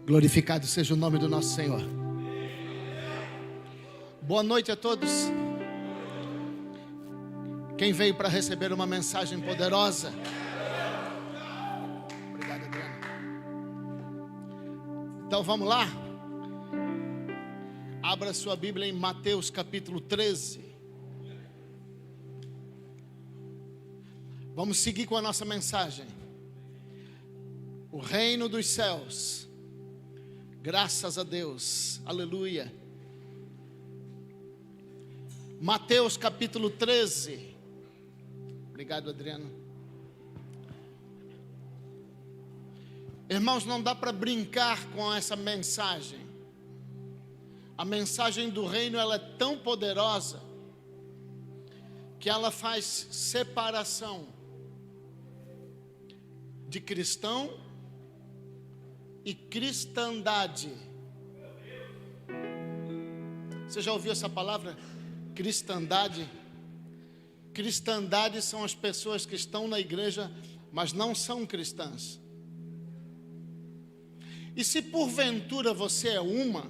Glorificado seja o nome do nosso Senhor. Boa noite a todos. Quem veio para receber uma mensagem poderosa? Obrigado, Adriano. Então vamos lá? Abra sua Bíblia em Mateus capítulo 13. Vamos seguir com a nossa mensagem. O reino dos céus. Graças a Deus, aleluia. Mateus capítulo 13. Obrigado, Adriano. Irmãos, não dá para brincar com essa mensagem. A mensagem do reino, ela é tão poderosa que ela faz separação de cristão e cristandade. Você já ouviu essa palavra? Cristandade? Cristandade são as pessoas que estão na igreja, mas não são cristãs. E se porventura você é uma,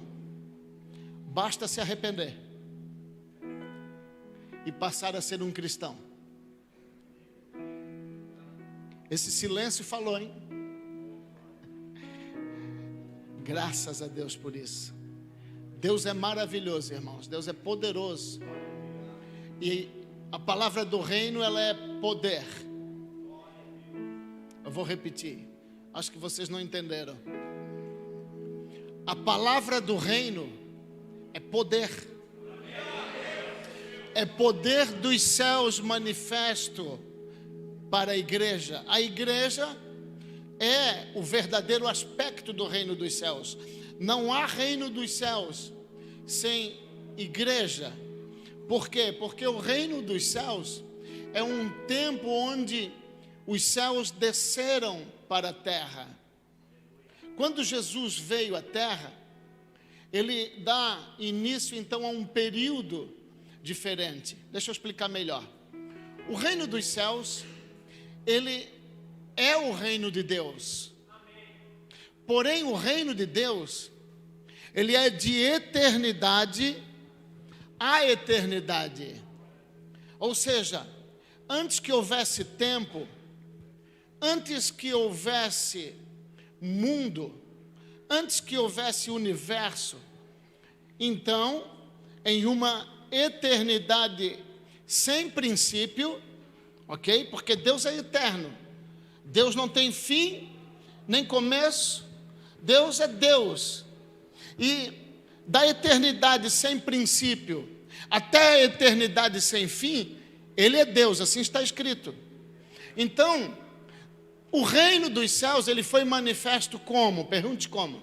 basta se arrepender e passar a ser um cristão. Esse silêncio falou, hein? Graças a Deus por isso. Deus é maravilhoso, irmãos. Deus é poderoso. E a palavra do reino, ela é poder. Eu vou repetir. Acho que vocês não entenderam. A palavra do reino é poder. É poder dos céus manifesto para a igreja. A igreja é o verdadeiro aspecto do reino dos céus. Não há reino dos céus sem igreja. Por quê? Porque o reino dos céus é um tempo onde os céus desceram para a terra. Quando Jesus veio à terra, ele dá início então a um período diferente. Deixa eu explicar melhor. O reino dos céus, ele é o reino de Deus. Porém, o reino de Deus, ele é de eternidade a eternidade. Ou seja, antes que houvesse tempo, antes que houvesse mundo, antes que houvesse universo, então, em uma eternidade sem princípio, ok? Porque Deus é eterno. Deus não tem fim, nem começo. Deus é Deus. E da eternidade sem princípio até a eternidade sem fim, Ele é Deus, assim está escrito. Então, o reino dos céus, ele foi manifesto como? Pergunte como?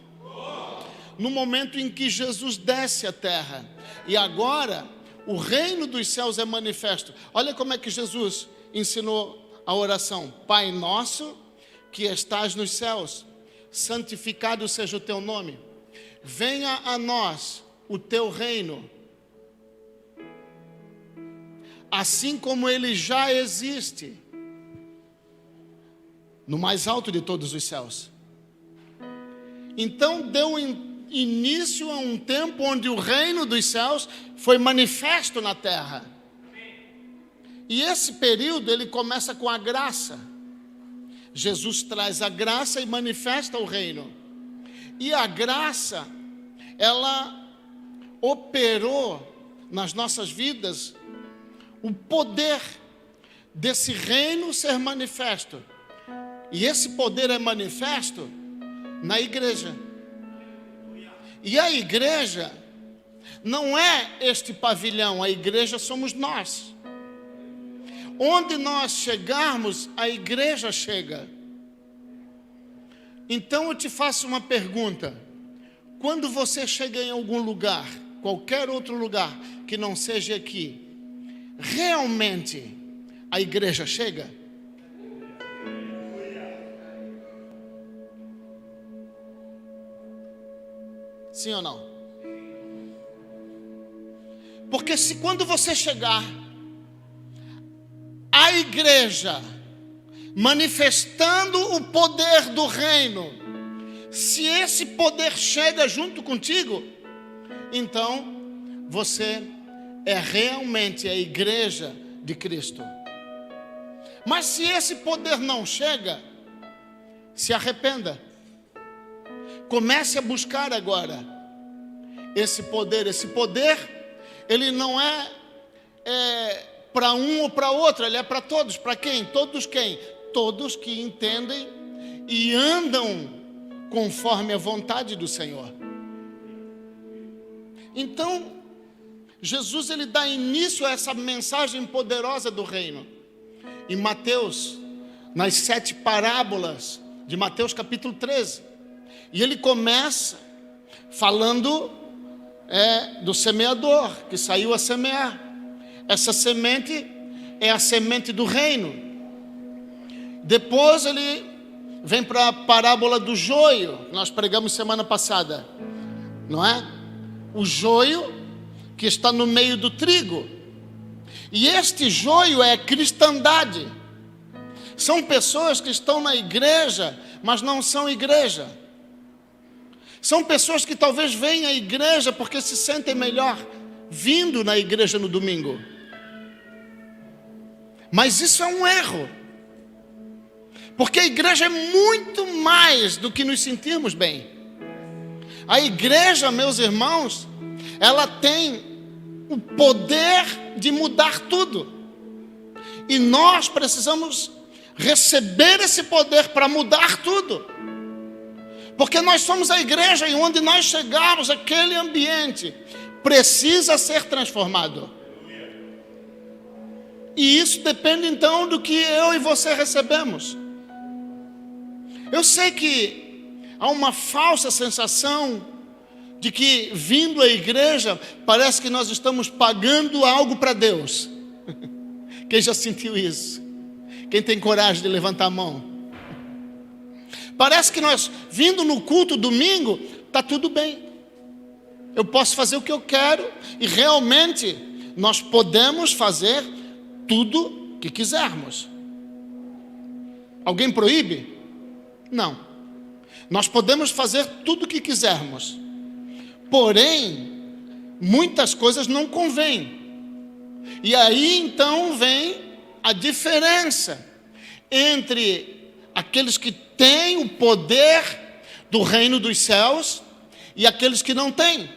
No momento em que Jesus desce à terra. E agora, o reino dos céus é manifesto. Olha como é que Jesus ensinou a oração: Pai nosso que estás nos céus, santificado seja o teu nome, venha a nós o teu reino, assim como ele já existe no mais alto de todos os céus. Então deu início a um tempo onde o reino dos céus foi manifesto na terra. E esse período, ele começa com a graça. Jesus traz a graça e manifesta o reino. E a graça, ela operou nas nossas vidas o poder desse reino ser manifesto. E esse poder é manifesto na igreja. E a igreja não é este pavilhão, a igreja somos nós. Onde nós chegarmos, a igreja chega. Então eu te faço uma pergunta: quando você chega em algum lugar, qualquer outro lugar que não seja aqui, realmente a igreja chega? Sim ou não? Porque se quando você chegar, a igreja manifestando o poder do reino, Se esse poder chega junto contigo, então você é realmente a igreja de Cristo. Mas se esse poder não chega, se arrependa. Comece a buscar agora esse poder. Esse poder, ele não é para um ou para outro, ele é para todos. Para quem? Todos quem? Todos que entendem e andam conforme a vontade do Senhor. Então, Jesus, ele dá início a essa mensagem poderosa do reino. Em Mateus, nas 7 parábolas de Mateus capítulo 13. E ele começa falando do semeador, que saiu a semear. Essa semente é a semente do reino. Depois ele vem para a parábola do joio, que nós pregamos semana passada, não é? O joio que está no meio do trigo. E este joio é cristandade. São pessoas que estão na igreja, mas não são igreja. São pessoas que talvez venham à igreja porque se sentem melhor vindo na igreja no domingo. Mas isso é um erro. Porque a igreja é muito mais do que nos sentirmos bem. A igreja, meus irmãos, ela tem o poder de mudar tudo. E nós precisamos receber esse poder para mudar tudo. Porque nós somos a igreja e onde nós chegarmos, aquele ambiente precisa ser transformado. E isso depende então do que eu e você recebemos. Eu sei que há uma falsa sensação de que vindo à igreja parece que nós estamos pagando algo para Deus. Quem já sentiu isso? Quem tem coragem de levantar a mão? Parece que nós, vindo no culto domingo, está tudo bem. Eu posso fazer o que eu quero e realmente nós podemos fazer tudo que quisermos. Alguém proíbe? Não. Nós podemos fazer tudo o que quisermos. Porém, muitas coisas não convêm. E aí então vem a diferença entre aqueles que têm o poder do reino dos céus e aqueles que não têm.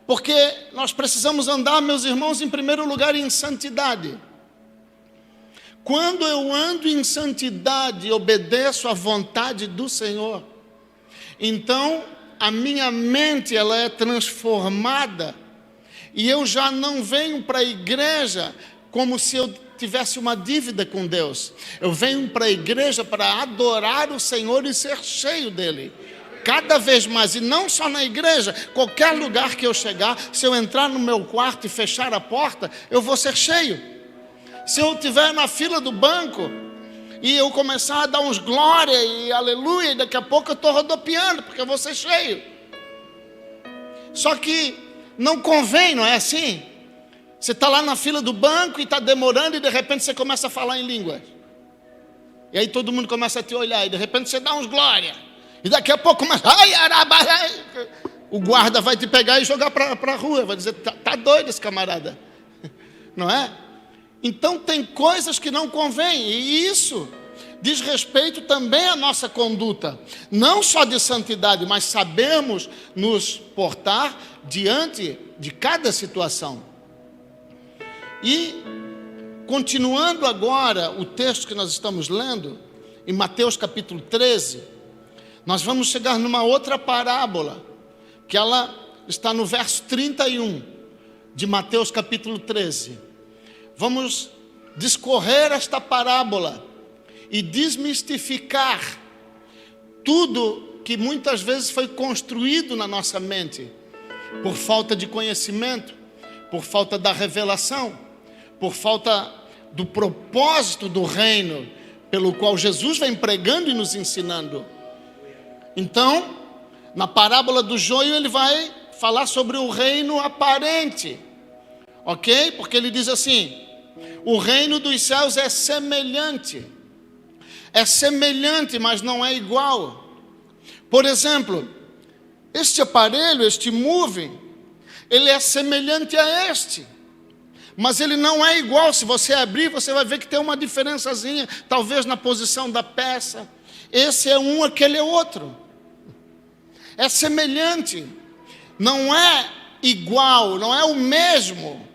Porque nós precisamos andar, meus irmãos, em primeiro lugar em santidade. Quando eu ando em santidade e obedeço à vontade do Senhor, então a minha mente ela é transformada e eu já não venho para a igreja como se eu tivesse uma dívida com Deus. Eu venho para a igreja para adorar o Senhor e ser cheio dele. Cada vez mais, e não só na igreja, qualquer lugar que eu chegar, se eu entrar no meu quarto e fechar a porta, eu vou ser cheio. Se eu estiver na fila do banco e eu começar a dar uns glória e aleluia, e daqui a pouco eu estou rodopiando, porque eu vou ser cheio. Só que não convém, não é assim? Você está lá na fila do banco e está demorando e de repente você começa a falar em línguas. E aí todo mundo começa a te olhar e de repente você dá uns glória. E daqui a pouco começa... O guarda vai te pegar e jogar para a rua. Vai dizer, tá doido esse camarada. Não é? Então tem coisas que não convêm. E isso diz respeito também à nossa conduta. Não só de santidade, mas sabemos nos portar diante de cada situação. E, continuando agora o texto que nós estamos lendo, em Mateus capítulo 13, nós vamos chegar numa outra parábola, que ela está no verso 31 de Mateus capítulo 13. Vamos discorrer esta parábola e desmistificar tudo que muitas vezes foi construído na nossa mente, por falta de conhecimento, por falta da revelação, por falta do propósito do reino, pelo qual Jesus vem pregando e nos ensinando. Então, na parábola do joio, ele vai falar sobre o reino aparente, ok? Porque ele diz assim: o reino dos céus é semelhante, mas não é igual, Por exemplo, este aparelho, este moving, ele é semelhante a este, mas ele não é igual. Se você abrir, você vai ver que tem uma diferençazinha, talvez na posição da peça. Esse é um, aquele é outro. É semelhante, não é igual, não é o mesmo,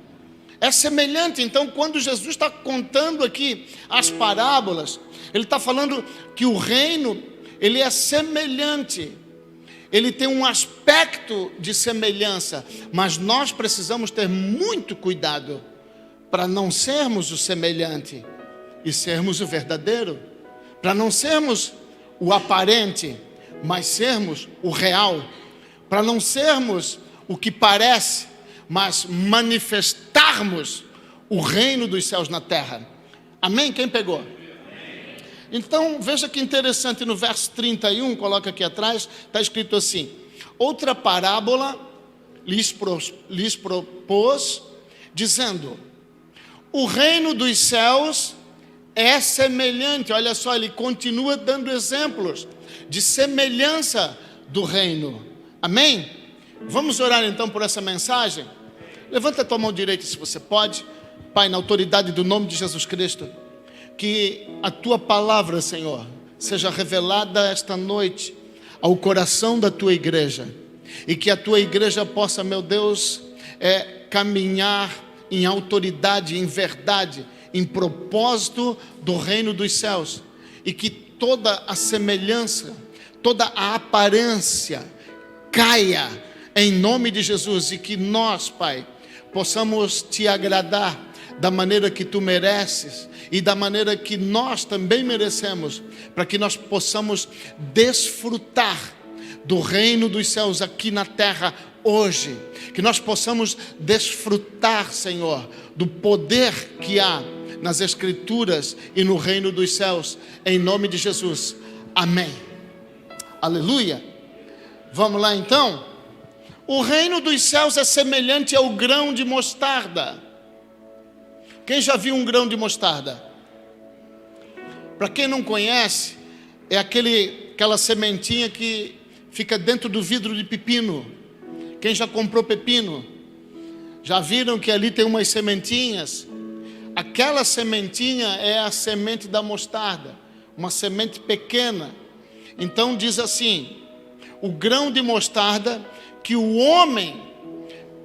é semelhante. Então, quando Jesus está contando aqui as parábolas, ele está falando que o reino, ele é semelhante, ele tem um aspecto de semelhança, mas nós precisamos ter muito cuidado para não sermos o semelhante e sermos o verdadeiro, para não sermos o aparente, mas sermos o real, para não sermos o que parece, mas manifestarmos o reino dos céus na terra. Amém? Quem pegou? Então, veja que interessante, no verso 31, coloca aqui atrás, está escrito assim: outra parábola lhes propôs, dizendo: o reino dos céus é semelhante. Olha só, ele continua dando exemplos de semelhança do reino. Amém? Vamos orar então por essa mensagem? Levanta a tua mão direita se você pode. Pai, na autoridade do nome de Jesus Cristo, que a tua palavra, Senhor, seja revelada esta noite ao coração da tua igreja, e que a tua igreja possa, meu Deus, caminhar em autoridade, em verdade, em propósito do reino dos céus, e que toda a semelhança, toda a aparência caia em nome de Jesus, e que nós, Pai, possamos te agradar da maneira que tu mereces e da maneira que nós também merecemos, para que nós possamos desfrutar do reino dos céus aqui na terra hoje, que nós possamos desfrutar, Senhor, do poder que há nas Escrituras e no reino dos céus, em nome de Jesus, amém, aleluia. Vamos lá então. O reino dos céus é semelhante ao grão de mostarda. Quem já viu um grão de mostarda? Para quem não conhece, é aquela sementinha que fica dentro do vidro de pepino. Quem já comprou pepino? Já viram que ali tem umas sementinhas? Aquela sementinha é a semente da mostarda, uma semente pequena. Então diz assim: o grão de mostarda que o homem,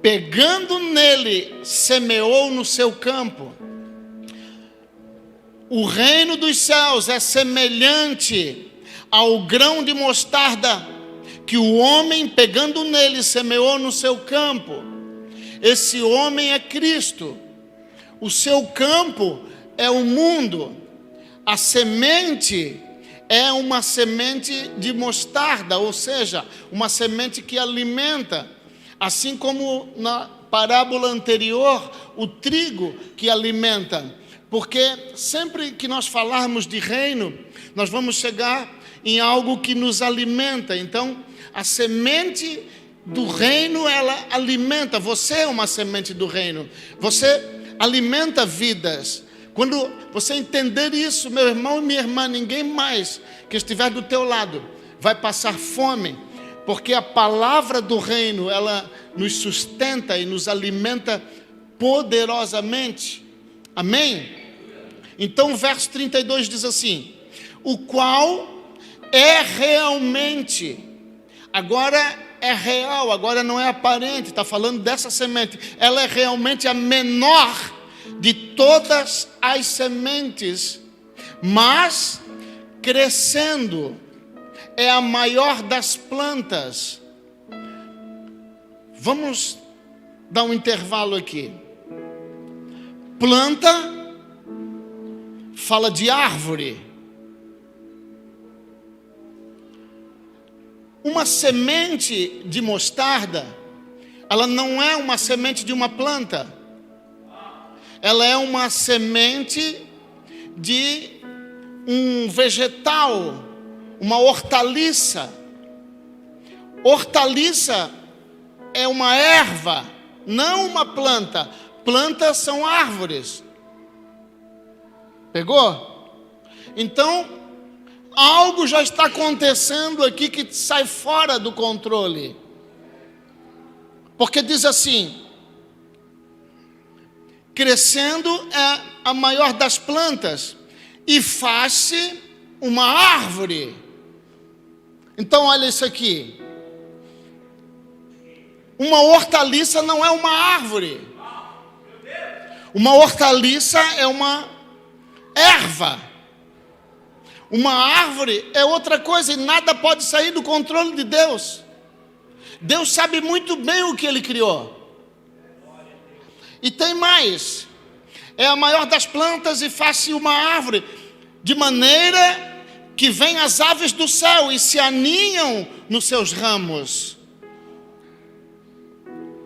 pegando nele, semeou no seu campo. O reino dos céus é semelhante ao grão de mostarda que o homem, pegando nele, semeou no seu campo. Esse homem é Cristo. O seu campo é o mundo. A semente é uma semente de mostarda, ou seja, uma semente que alimenta, assim como na parábola anterior, o trigo que alimenta, porque sempre que nós falarmos de reino, nós vamos chegar em algo que nos alimenta. Então, a semente do reino, ela alimenta. Você é uma semente do reino, você alimenta vidas. Quando você entender isso, meu irmão e minha irmã, ninguém mais que estiver do teu lado vai passar fome, porque a palavra do reino, ela nos sustenta e nos alimenta poderosamente. Amém? Então o verso 32 diz assim: o qual é realmente, agora é real, agora não é aparente, está falando dessa semente, ela é realmente a menor de todas as sementes, mas crescendo é a maior das plantas. Vamos dar um intervalo aqui. Planta fala de árvore. Uma semente de mostarda, ela não é uma semente de uma planta. Ela é uma semente de um vegetal, uma hortaliça. Hortaliça é uma erva, não uma planta. Plantas são árvores. Pegou? Então, algo já está acontecendo aqui que sai fora do controle. Porque diz assim: crescendo é a maior das plantas e faz-se uma árvore. Então olha isso aqui. Uma hortaliça não é uma árvore. Uma hortaliça é uma erva. Uma árvore é outra coisa, e nada pode sair do controle de Deus. Deus sabe muito bem o que Ele criou. E tem mais: é a maior das plantas e faz-se uma árvore, de maneira que vêm as aves do céu e se aninham nos seus ramos.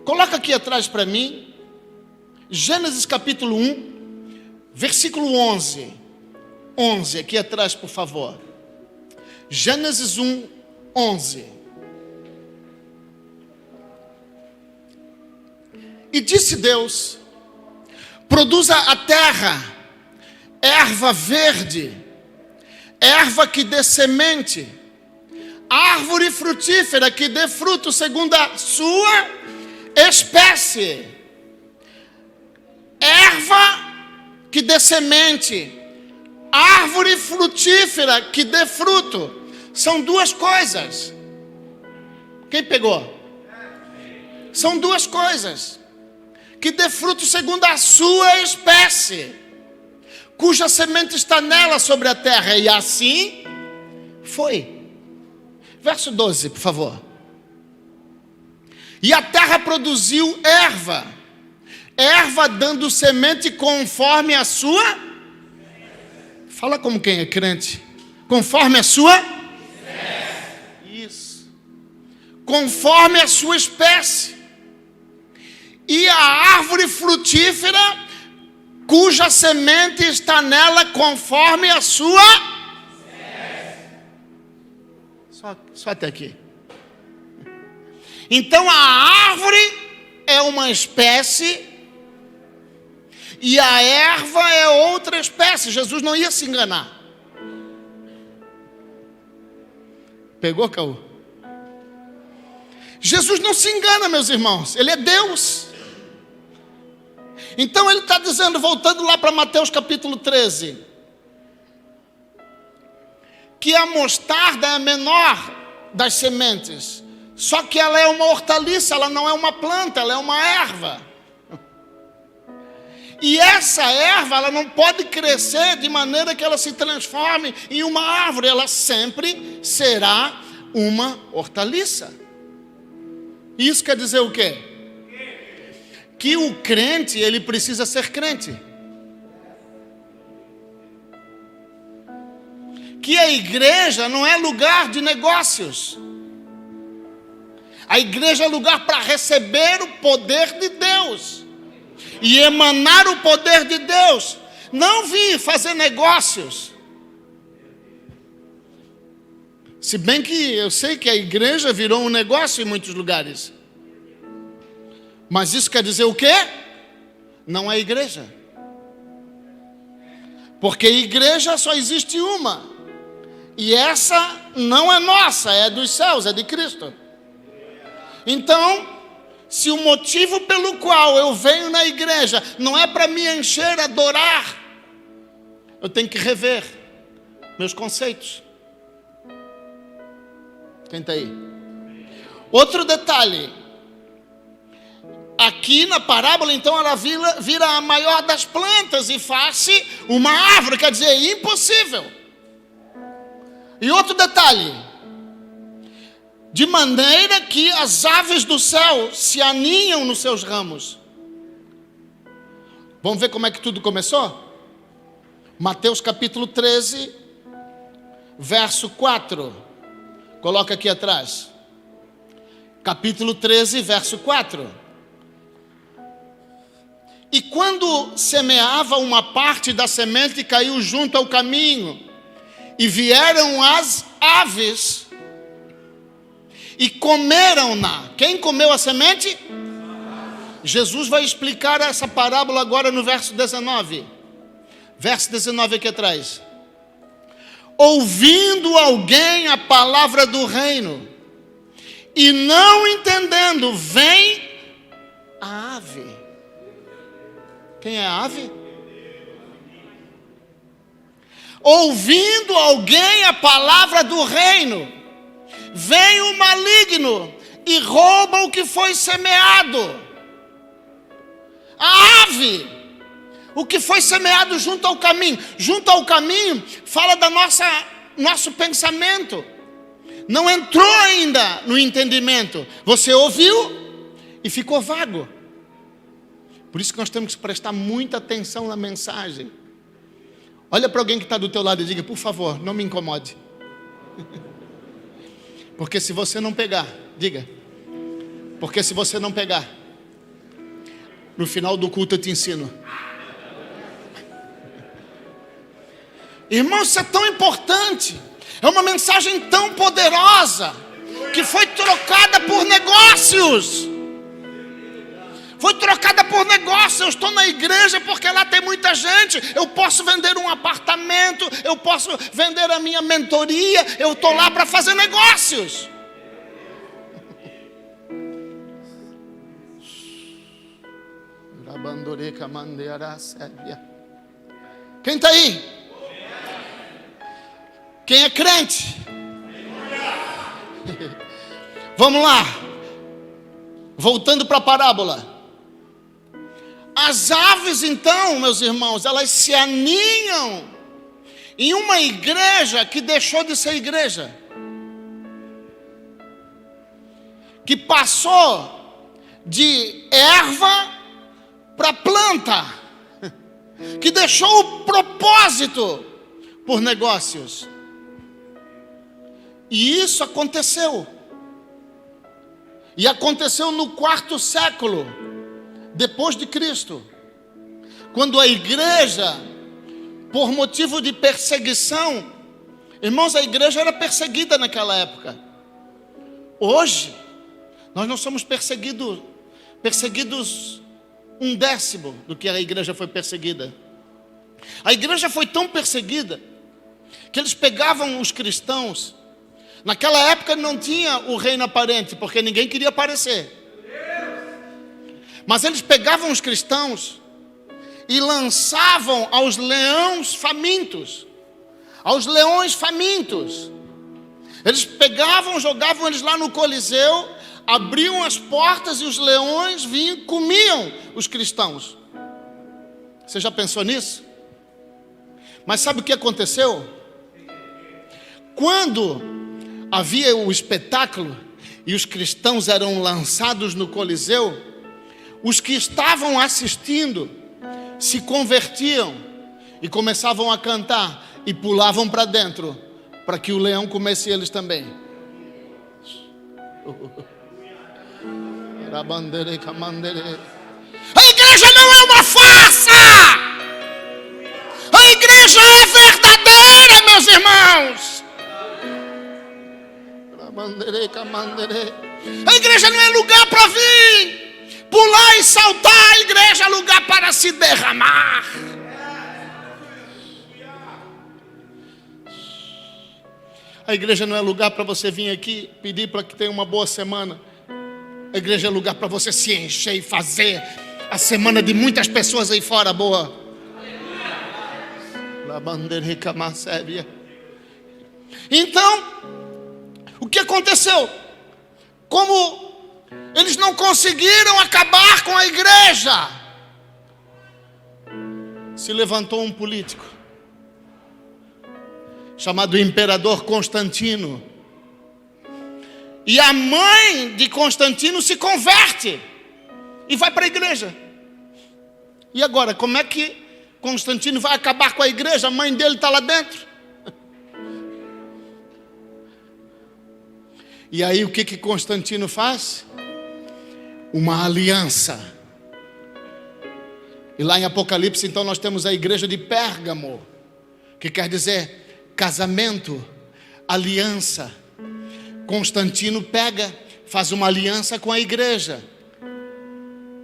Coloca aqui atrás para mim, Gênesis capítulo 1, versículo 11. 11, aqui atrás, por favor. Gênesis 1, 11. E disse Deus: produza a terra erva verde, erva que dê semente, árvore frutífera que dê fruto segundo a sua espécie. Erva que dê semente, árvore frutífera que dê fruto. São duas coisas. Quem pegou? São duas coisas. Que dê fruto segundo a sua espécie, cuja semente está nela sobre a terra. E assim foi. Verso 12, por favor. E a terra produziu erva, erva dando semente conforme a sua... Fala como quem é crente. Conforme a sua... Isso. Conforme a sua espécie. E a árvore frutífera, cuja semente está nela conforme a sua... Só até aqui. Então a árvore é uma espécie e a erva é outra espécie. Jesus não ia se enganar. Pegou, Caú? Jesus não se engana, meus irmãos. Ele é Deus. Então ele está dizendo, voltando lá para Mateus capítulo 13, que a mostarda é a menor das sementes, só que ela é uma hortaliça, ela não é uma planta, ela é uma erva. E essa erva, ela não pode crescer de maneira que ela se transforme em uma árvore, ela sempre será uma hortaliça. Isso quer dizer o quê? Que o crente, ele precisa ser crente. Que a igreja não é lugar de negócios. A igreja é lugar para receber o poder de Deus e emanar o poder de Deus. Não vir fazer negócios. Se bem que eu sei que a igreja virou um negócio em muitos lugares. Mas isso quer dizer o quê? Não é igreja. Porque igreja só existe uma. E essa não é nossa, é dos céus, é de Cristo. Então, se o motivo pelo qual eu venho na igreja não é para me encher, adorar, eu tenho que rever meus conceitos. Quem está aí? Outro detalhe. Aqui na parábola, então, ela vira a maior das plantas e faz-se uma árvore, quer dizer, impossível. E outro detalhe, de maneira que as aves do céu se aninham nos seus ramos. Vamos ver como é que tudo começou? Mateus capítulo 13, verso 4. Coloca aqui atrás. Capítulo 13, verso 4. E quando semeava, uma parte da semente caiu junto ao caminho, e vieram as aves e comeram-na. Quem comeu a semente? Jesus vai explicar essa parábola agora no verso 19. Verso 19 aqui atrás. ouvindo alguém a palavra do reino e não entendendo, vem a ave. Quem é a ave? Ouvindo alguém a palavra do reino, vem o maligno e rouba o que foi semeado. A ave, o que foi semeado junto ao caminho. Junto ao caminho fala da nosso pensamento. Não entrou ainda no entendimento. Você ouviu e ficou vago. Por isso que nós temos que prestar muita atenção na mensagem. Olha para alguém que está do teu lado e diga: por favor, não me incomode. Porque se você não pegar, diga. Porque se você não pegar, no final do culto eu te ensino. Irmão, isso é tão importante. É uma mensagem tão poderosa que foi trocada por negócios. Foi trocada por negócio. Eu estou na igreja porque lá tem muita gente. Eu posso vender um apartamento, eu posso vender a minha mentoria. Eu estou lá para fazer negócios. Quem está aí? Quem é crente? Vamos lá. Voltando para a parábola. As aves, então, meus irmãos, elas se aninham em uma igreja que deixou de ser igreja, que passou de erva para planta, que deixou o propósito por negócios. E isso aconteceu. E aconteceu no 4º século depois de Cristo, quando a igreja, por motivo de perseguição, irmãos, a igreja era perseguida naquela época. Hoje, nós não somos perseguidos 1/10 do que a igreja foi perseguida. A igreja foi tão perseguida que eles pegavam os cristãos. Naquela época não tinha o reino aparente, porque ninguém queria aparecer. Mas eles pegavam os cristãos e lançavam aos leões famintos. Aos leões famintos. Eles pegavam, jogavam eles lá no Coliseu, abriam as portas e os leões vinham e comiam os cristãos. Você já pensou nisso? Mas sabe o que aconteceu? Quando havia o espetáculo e os cristãos eram lançados no Coliseu, os que estavam assistindo se convertiam e começavam a cantar e pulavam para dentro, para que o leão comesse eles também. A igreja não é uma farsa! A igreja é verdadeira, meus irmãos! A igreja não é lugar para vir pular e saltar. A igreja é lugar para se derramar. A igreja não é lugar para você vir aqui pedir para que tenha uma boa semana. A igreja é lugar para você se encher e fazer a semana de muitas pessoas aí fora boa. Então, o que aconteceu? Como eles não conseguiram acabar com a igreja, se levantou um político chamado Imperador Constantino. E a mãe de Constantino se converte e vai para a igreja. E agora, como é que Constantino vai acabar com a igreja? A mãe dele está lá dentro. E aí o que Constantino faz? Uma aliança. E lá em Apocalipse, então, nós temos a igreja de Pérgamo, que quer dizer casamento, aliança. Constantino faz uma aliança com a igreja.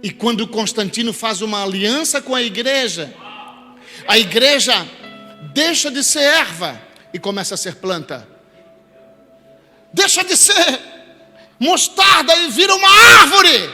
E quando Constantino faz uma aliança com a igreja deixa de ser erva e começa a ser planta. Deixa de ser mostarda e vira uma árvore.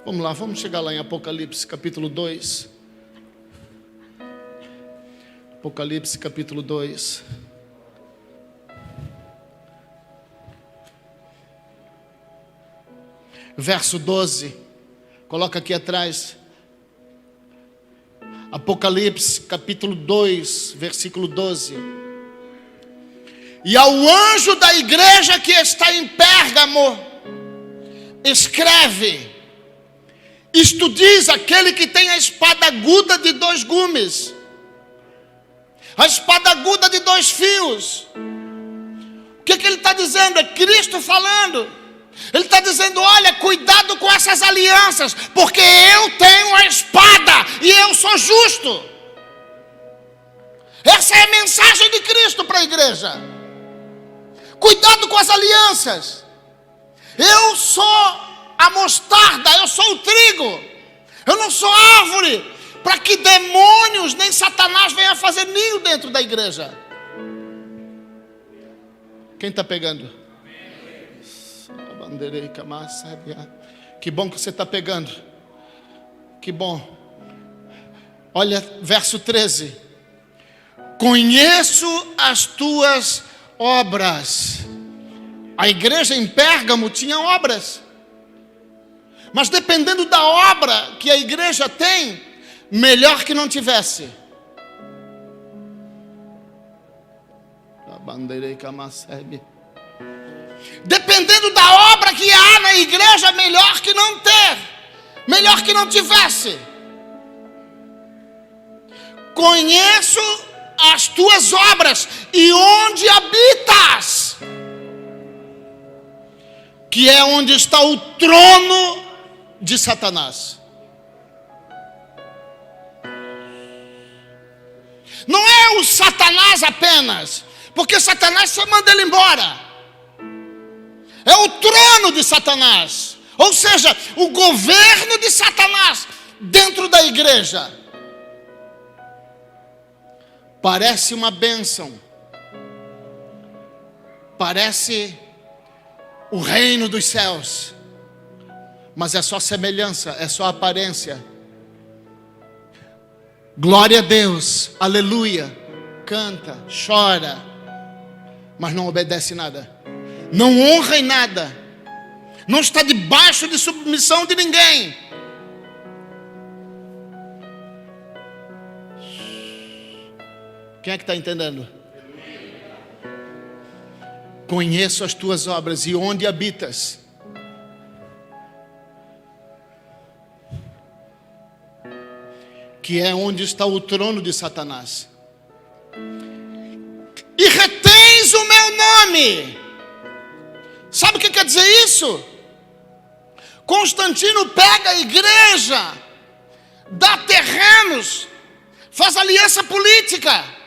Vamos lá, vamos chegar lá em Apocalipse capítulo 2. Apocalipse capítulo 2. Verso 12. Coloca aqui atrás. Apocalipse capítulo 2, versículo 12. E ao anjo da igreja que está em Pérgamo, escreve: isto diz aquele que tem a espada aguda de 2 gumes, a espada aguda de 2 fios. O que ele está dizendo? É Cristo falando. Ele está dizendo: olha, cuidado com essas alianças, porque eu tenho a espada e eu sou justo. Essa é a mensagem de Cristo para a igreja. Cuidado com as alianças. Eu sou a mostarda, eu sou o trigo, eu não sou árvore, para que demônios nem Satanás venham fazer ninho dentro da igreja. Quem está pegando? Que bom que você está pegando. Que bom. Olha, verso 13. Conheço as tuas obras. A igreja em Pérgamo tinha obras. Mas dependendo da obra que a igreja tem, melhor que não tivesse. Dependendo da obra que há na igreja, melhor que não ter, melhor que não tivesse. Conheço as tuas obras e onde habitas, que é onde está o trono de Satanás. Não é o Satanás apenas, porque Satanás você manda ele embora. É o trono de Satanás, ou seja, o governo de Satanás dentro da igreja. Parece uma bênção, parece o reino dos céus, mas é só semelhança, é só aparência. Glória a Deus, aleluia, canta, chora, mas não obedece nada, não honra em nada, não está debaixo de submissão de ninguém. Quem é que está entendendo? Conheço as tuas obras e onde habitas. Que é onde está o trono de Satanás. E retens o meu nome. Sabe o que quer dizer isso? Constantino pega a igreja, dá terrenos, faz aliança política.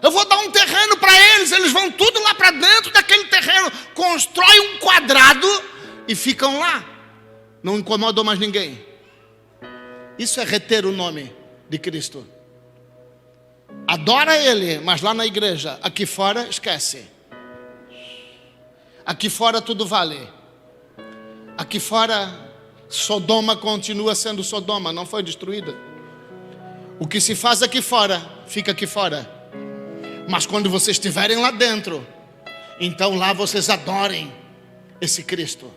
Eu vou dar um terreno para eles, eles vão tudo lá para dentro daquele terreno, constrói um quadrado e ficam lá, não incomodam mais ninguém. Isso é reter o nome de Cristo. Adora Ele, mas lá na igreja, aqui fora esquece. Aqui fora tudo vale. Aqui fora Sodoma continua sendo Sodoma, não foi destruída. O que se faz aqui fora, fica aqui fora. Mas quando vocês estiverem lá dentro, então lá vocês adorem esse Cristo.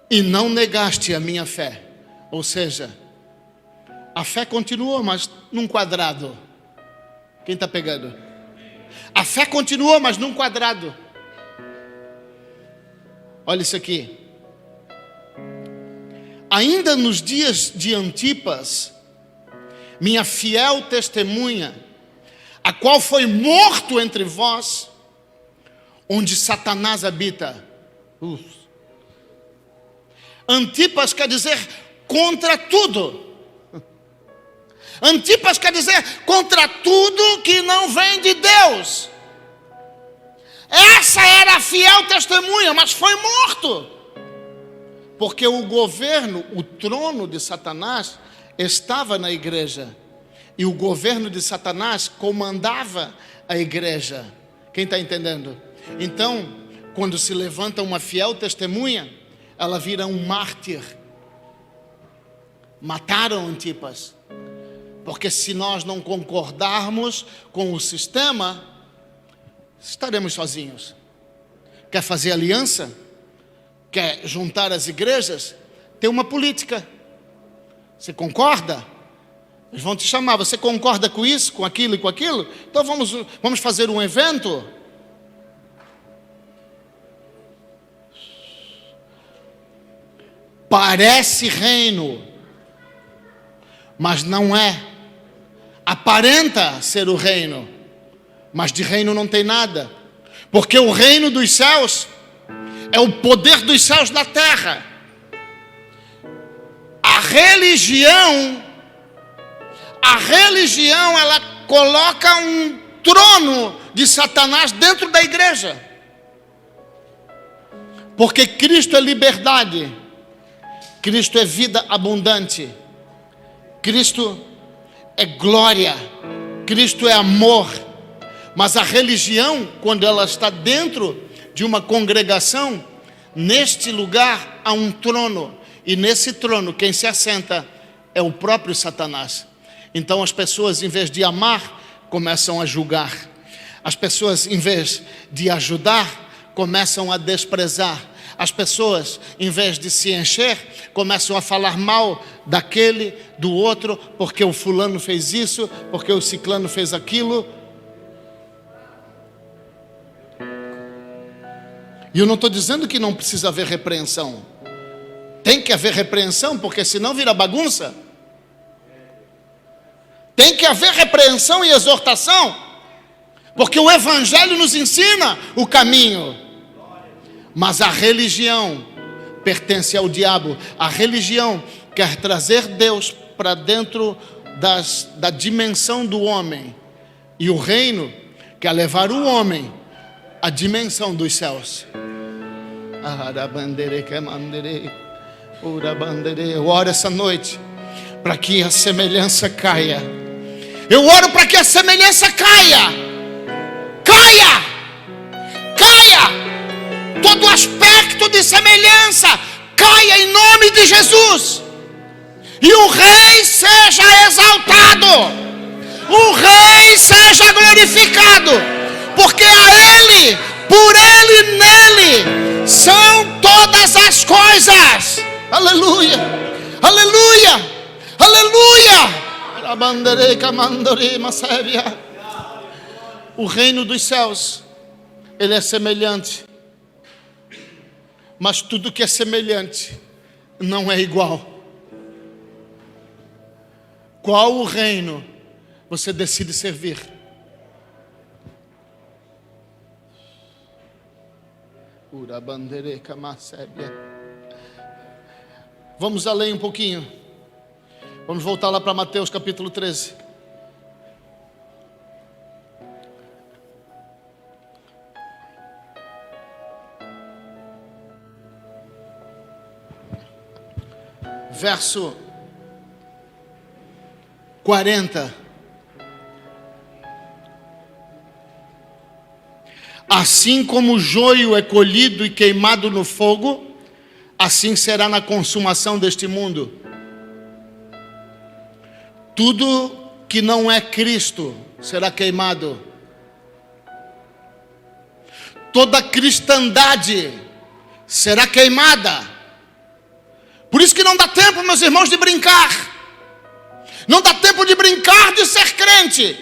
E não negaste a minha fé. Ou seja, a fé continuou, mas num quadrado. Quem está pegando? A fé continuou, mas num quadrado. Olha isso aqui. Ainda nos dias de Antipas, minha fiel testemunha, a qual foi morto entre vós, onde Satanás habita. Antipas quer dizer contra tudo. Antipas quer dizer contra tudo que não vem de Deus. Essa era a fiel testemunha, mas foi morto. Porque o governo, o trono de Satanás estava na igreja. E o governo de Satanás comandava a igreja. Quem está entendendo? Então, quando se levanta uma fiel testemunha, ela vira um mártir. Mataram Antipas. Porque se nós não concordarmos com o sistema, estaremos sozinhos. Quer fazer aliança? Quer juntar as igrejas? Tem uma política. Você concorda? Eles vão te chamar. Você concorda com isso, com aquilo e com aquilo? Então vamos fazer um evento. Parece reino, mas não é. Aparenta ser o reino, mas de reino não tem nada. Porque o reino dos céus é o poder dos céus na terra. A religião, ela coloca um trono de Satanás dentro da igreja. Porque Cristo é liberdade, Cristo é vida abundante, Cristo é glória, Cristo é amor. Mas a religião, quando ela está dentro de uma congregação, neste lugar há um trono, e nesse trono quem se assenta é o próprio Satanás. Então as pessoas, em vez de amar, começam a julgar. As pessoas, em vez de ajudar, começam a desprezar. As pessoas, em vez de se encher, começam a falar mal daquele, do outro, porque o fulano fez isso, porque o ciclano fez aquilo. E eu não estou dizendo que não precisa haver repreensão. Tem que haver repreensão, porque senão vira bagunça. Tem que haver repreensão e exortação, porque o Evangelho nos ensina o caminho. Mas a religião pertence ao diabo. A religião quer trazer Deus para dentro da dimensão do homem. E o reino quer levar o homem à dimensão dos céus. Eu oro essa noite para que a semelhança caia. Eu oro para que a semelhança caia. Caia! Todo aspecto de semelhança caia em nome de Jesus. E o Rei seja exaltado. O Rei seja glorificado. Porque a Ele, por Ele, nele, são todas as coisas. Aleluia! Aleluia! Aleluia! O reino dos céus, ele é semelhante. Mas tudo que é semelhante não é igual. Qual o reino você decide servir? Vamos além um pouquinho. Vamos voltar lá para Mateus capítulo 13. Verso 40. Assim como o joio é colhido e queimado no fogo, assim será na consumação deste mundo. Tudo que não é Cristo será queimado. Toda cristandade será queimada. Por isso que não dá tempo, meus irmãos, de brincar. Não dá tempo de brincar de ser crente.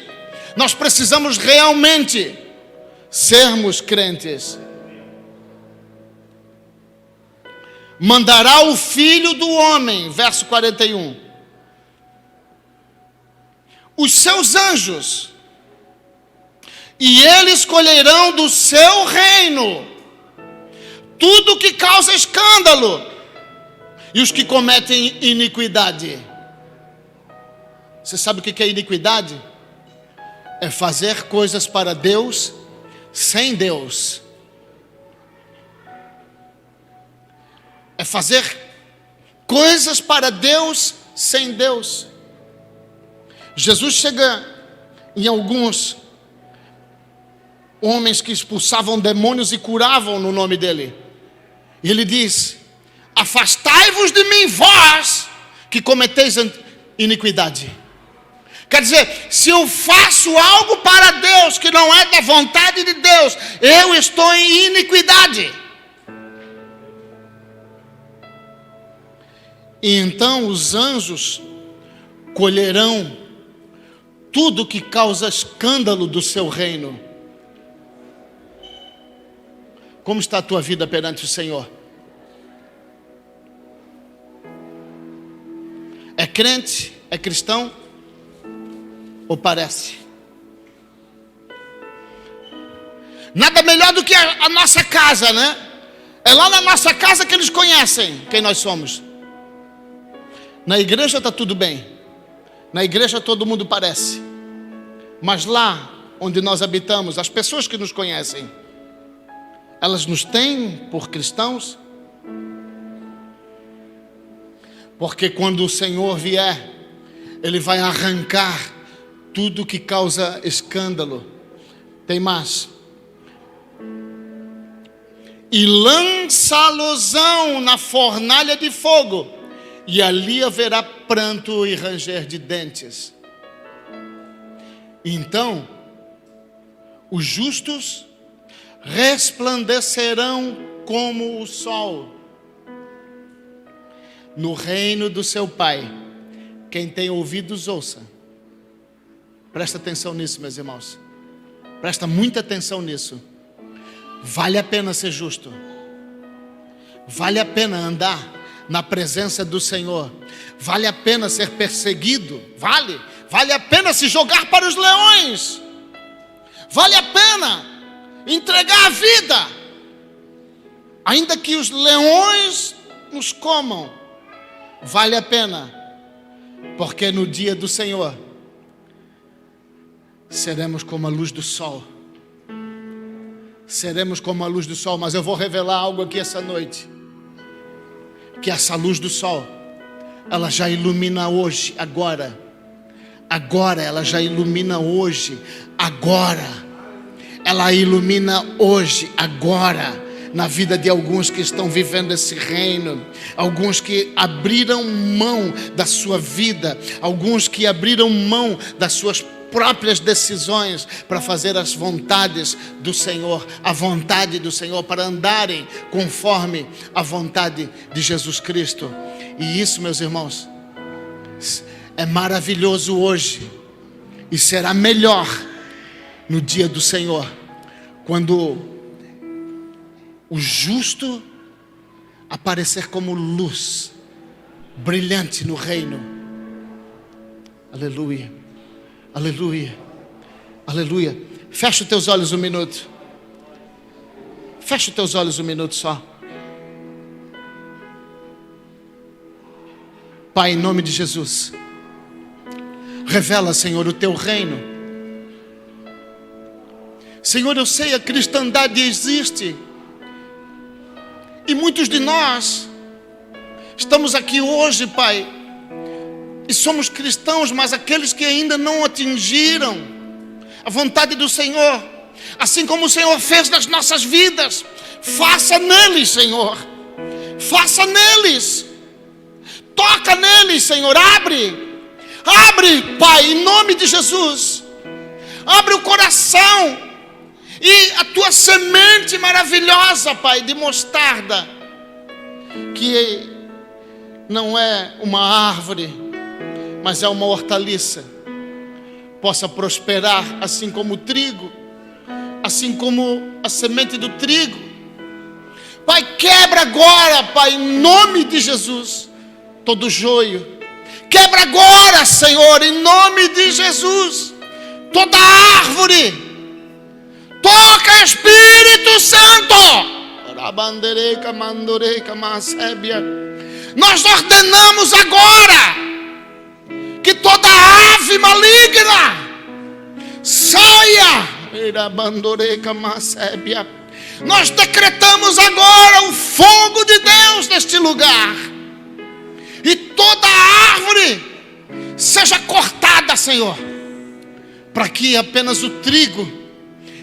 Nós precisamos realmente sermos crentes. Mandará o Filho do Homem, verso 41, os seus anjos, e eles escolherão do seu reino tudo que causa escândalo E os que cometem iniquidade. Você sabe o que é iniquidade? É fazer coisas para Deus sem Deus. É fazer coisas para Deus sem Deus. Jesus chega em alguns homens que expulsavam demônios e curavam no nome dele. E ele diz: afastai-vos de mim, vós que cometeis iniquidade. Quer dizer, se eu faço algo para Deus que não é da vontade de Deus, eu estou em iniquidade. E então os anjos colherão tudo que causa escândalo do seu reino. Como está a tua vida perante o Senhor? É crente? É cristão? Ou parece? Nada melhor do que a nossa casa, né? É lá na nossa casa que eles conhecem quem nós somos. Na igreja está tudo bem. Na igreja todo mundo parece. Mas lá onde nós habitamos, as pessoas que nos conhecem, elas nos têm por cristãos? Porque quando o Senhor vier, Ele vai arrancar tudo que causa escândalo. Tem mais. E lançá-losão na fornalha de fogo, e ali haverá pranto e ranger de dentes. Então, os justos resplandecerão como o sol no reino do seu Pai. Quem tem ouvidos, ouça. Presta atenção nisso, meus irmãos. Presta muita atenção nisso. Vale a pena ser justo. Vale a pena andar na presença do Senhor. Vale a pena ser perseguido. Vale a pena se jogar para os leões. Vale a pena entregar a vida, ainda que os leões nos comam. Vale a pena, porque no dia do Senhor seremos como a luz do sol. Seremos como a luz do sol. Mas eu vou revelar algo aqui essa noite, que essa luz do sol, ela já ilumina hoje, agora. Ela já ilumina hoje, agora. Ela ilumina hoje, agora, na vida de alguns que estão vivendo esse reino. Alguns que abriram mão da sua vida, alguns que abriram mão das suas próprias decisões para fazer as vontades do Senhor, a vontade do Senhor, para andarem conforme a vontade de Jesus Cristo. E isso, meus irmãos, é maravilhoso hoje, e será melhor no dia do Senhor, quando o justo aparecer como luz brilhante no reino. Aleluia, aleluia, aleluia. Fecha os teus olhos um minuto. Fecha os teus olhos um minuto só. Pai, em nome de Jesus, revela, Senhor, o teu reino. Senhor, eu sei, a cristandade existe, e muitos de nós estamos aqui hoje, Pai, e somos cristãos, mas aqueles que ainda não atingiram a vontade do Senhor, assim como o Senhor fez nas nossas vidas, faça neles, Senhor, faça neles, toca neles, Senhor, abre, Pai, em nome de Jesus, abre o coração, e a tua semente maravilhosa, Pai, de mostarda, que não é uma árvore, mas é uma hortaliça, possa prosperar assim como o trigo, assim como a semente do trigo. Pai, quebra agora, Pai, em nome de Jesus, todo joio. Quebra agora, Senhor, em nome de Jesus, toda árvore. Toca, Espírito Santo. Nós ordenamos agora que toda ave maligna saia. Nós decretamos agora o fogo de Deus neste lugar. E toda árvore seja cortada, Senhor, para que apenas o trigo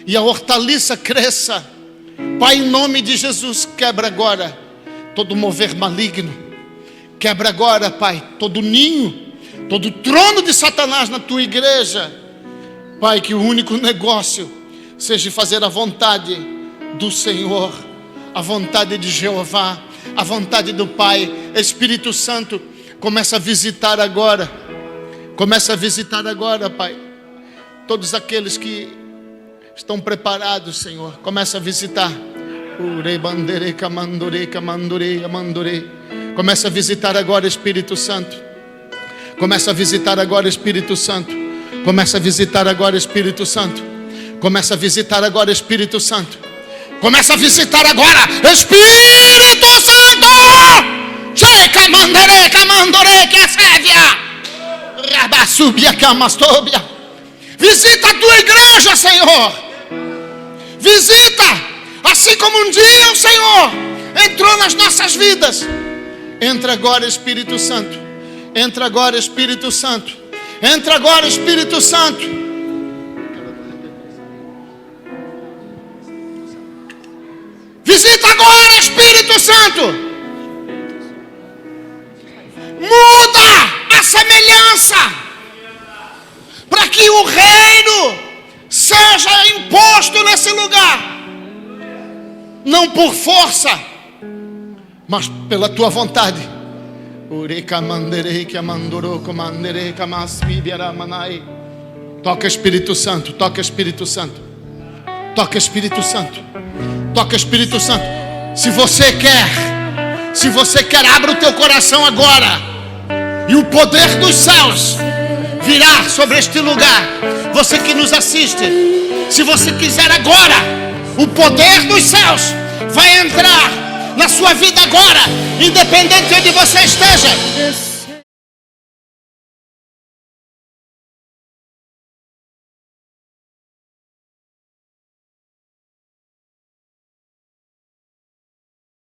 e a hortaliça cresça. Pai, em nome de Jesus, quebra agora todo mover maligno. Quebra agora, Pai, todo ninho, todo trono de Satanás na tua igreja. Pai, que o único negócio seja fazer a vontade do Senhor, a vontade de Jeová, a vontade do Pai. Espírito Santo, começa a visitar agora. Começa a visitar agora, Pai, todos aqueles que estão preparados, Senhor. Começa a visitar. Começa a visitar agora, Espírito Santo. Começa a visitar agora, Espírito Santo. Começa a visitar agora, Espírito Santo. Começa a visitar agora, Espírito Santo. Começa a visitar agora, Espírito Santo. Checa mandere, camandore, que assévia. Rabasubia, camastobia. Visita a tua igreja, Senhor. Visita, assim como um dia o Senhor entrou nas nossas vidas. Entra agora, Espírito Santo. Entra agora, Espírito Santo. Entra agora, Espírito Santo. Visita agora, Espírito Santo. Muda a semelhança, para que o reino seja imposto nesse lugar, não por força, mas pela tua vontade. Toca, Espírito Santo, toca, Espírito Santo, toca, Espírito Santo, toca, Espírito Santo. Se você quer, abra o teu coração agora, e o poder dos céus virá sobre este lugar. Você que nos assiste, se você quiser agora, o poder dos céus vai entrar na sua vida agora, independente de onde você esteja.